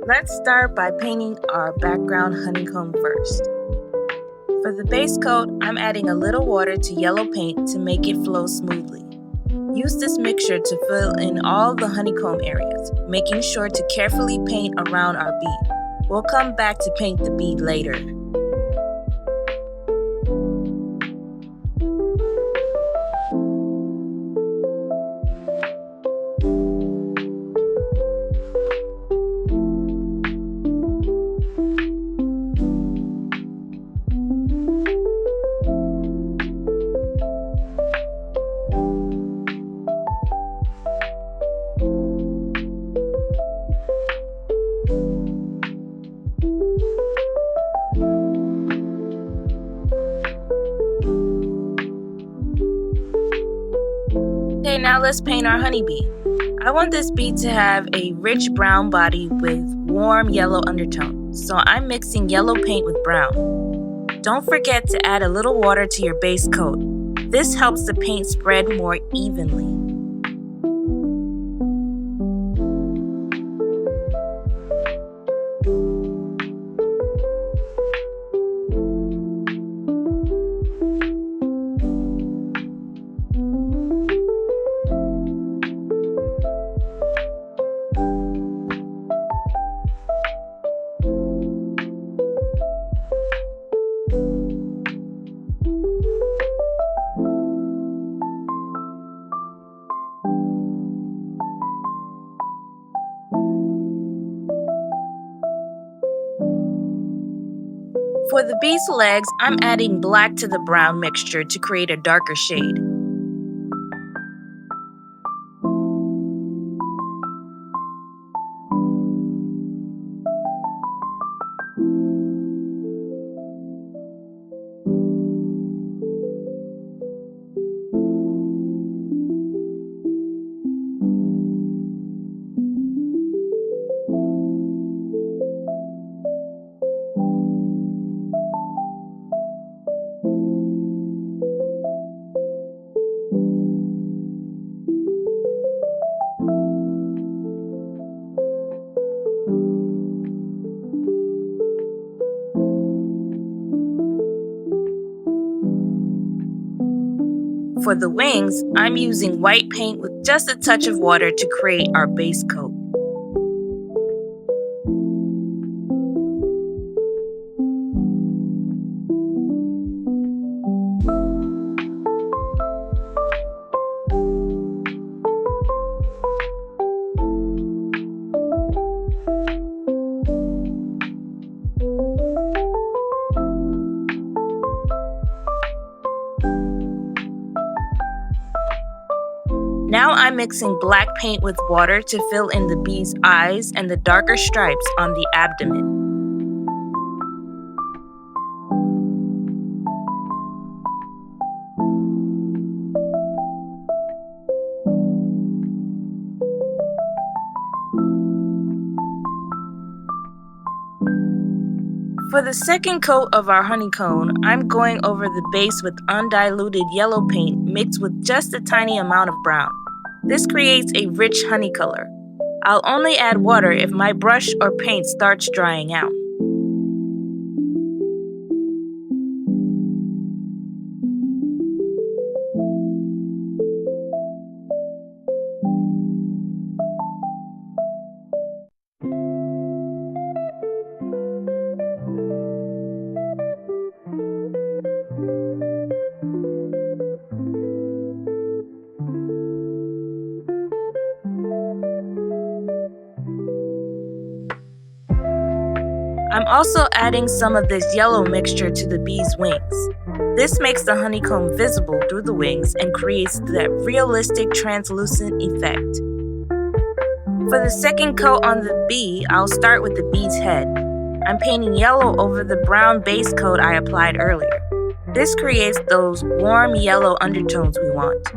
Let's start by painting our background honeycomb first. For the base coat, I'm adding a little water to yellow paint to make it flow smoothly. Use this mixture to fill in all the honeycomb areas, making sure to carefully paint around our bee. We'll come back to paint the bee later. Okay, now let's paint our honeybee. I want this bee to have a rich brown body with warm yellow undertones, so I'm mixing yellow paint with brown. Don't forget to add a little water to your base coat. This helps the paint spread more evenly. For the bee's legs, I'm adding black to the brown mixture to create a darker shade. For the wings, I'm using white paint with just a touch of water to create our base coat. Now I'm mixing black paint with water to fill in the bee's eyes and the darker stripes on the abdomen. For the second coat of our honeycomb, I'm going over the base with undiluted yellow paint mixed with just a tiny amount of brown. This creates a rich honey color. I'll only add water if my brush or paint starts drying out. I'm also adding some of this yellow mixture to the bee's wings. This makes the honeycomb visible through the wings and creates that realistic translucent effect. For the second coat on the bee, I'll start with the bee's head. I'm painting yellow over the brown base coat I applied earlier. This creates those warm yellow undertones we want.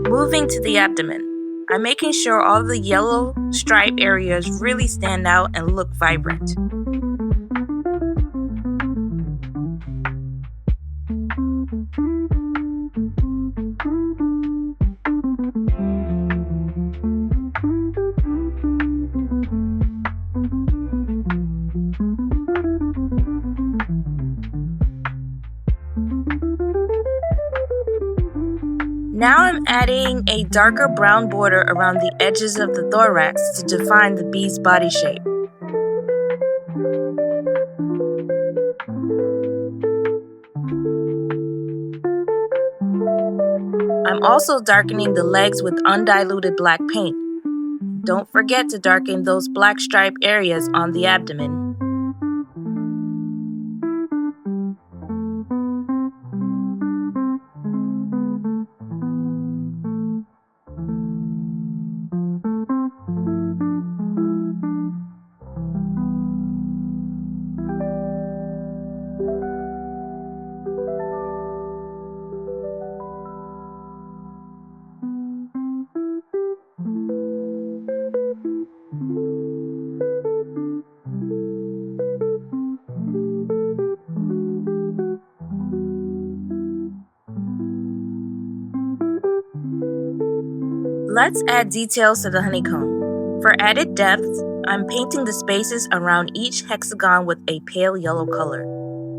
Moving to the abdomen. I'm making sure all the yellow stripe areas really stand out and look vibrant. Now I'm adding a darker brown border around the edges of the thorax to define the bee's body shape. I'm also darkening the legs with undiluted black paint. Don't forget to darken those black stripe areas on the abdomen. Let's add details to the honeycomb. For added depth, I'm painting the spaces around each hexagon with a pale yellow color.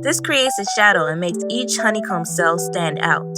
This creates a shadow and makes each honeycomb cell stand out.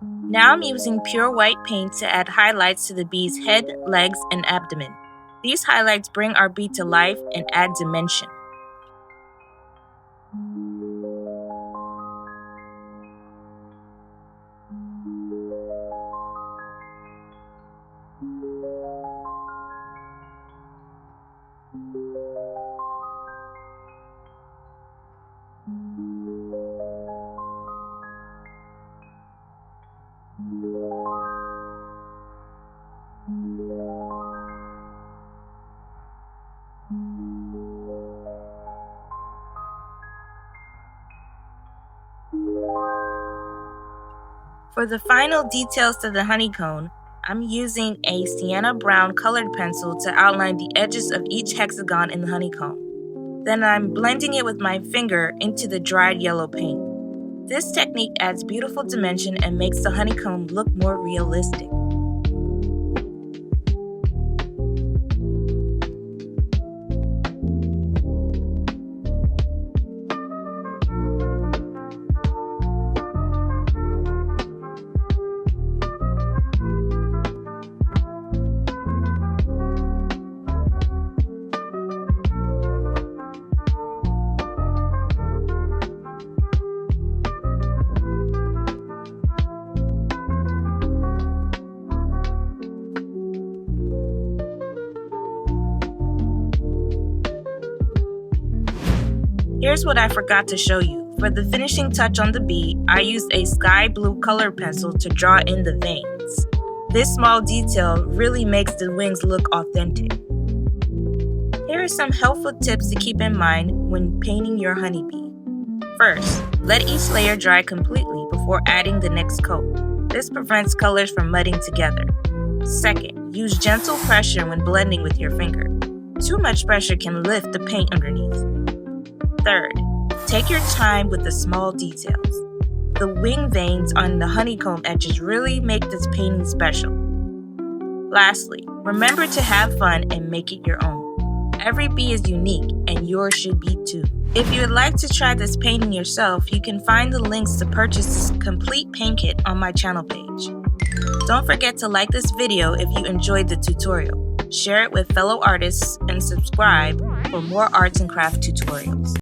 Now I'm using pure white paint to add highlights to the bee's head, legs, and abdomen. These highlights bring our bee to life and add dimension. For the final details to the honeycomb, I'm using a sienna brown colored pencil to outline the edges of each hexagon in the honeycomb. Then I'm blending it with my finger into the dried yellow paint. This technique adds beautiful dimension and makes the honeycomb look more realistic. Here's what I forgot to show you. For the finishing touch on the bee, I used a sky blue colored pencil to draw in the veins. This small detail really makes the wings look authentic. Here are some helpful tips to keep in mind when painting your honeybee. First, let each layer dry completely before adding the next coat. This prevents colors from mudding together. Second, use gentle pressure when blending with your finger. Too much pressure can lift the paint underneath. Third, take your time with the small details. The wing veins on the honeycomb edges really make this painting special. Lastly, remember to have fun and make it your own. Every bee is unique, and yours should be too. If you would like to try this painting yourself, you can find the links to purchase this complete paint kit on my channel page. Don't forget to like this video if you enjoyed the tutorial. Share it with fellow artists and subscribe for more arts and craft tutorials.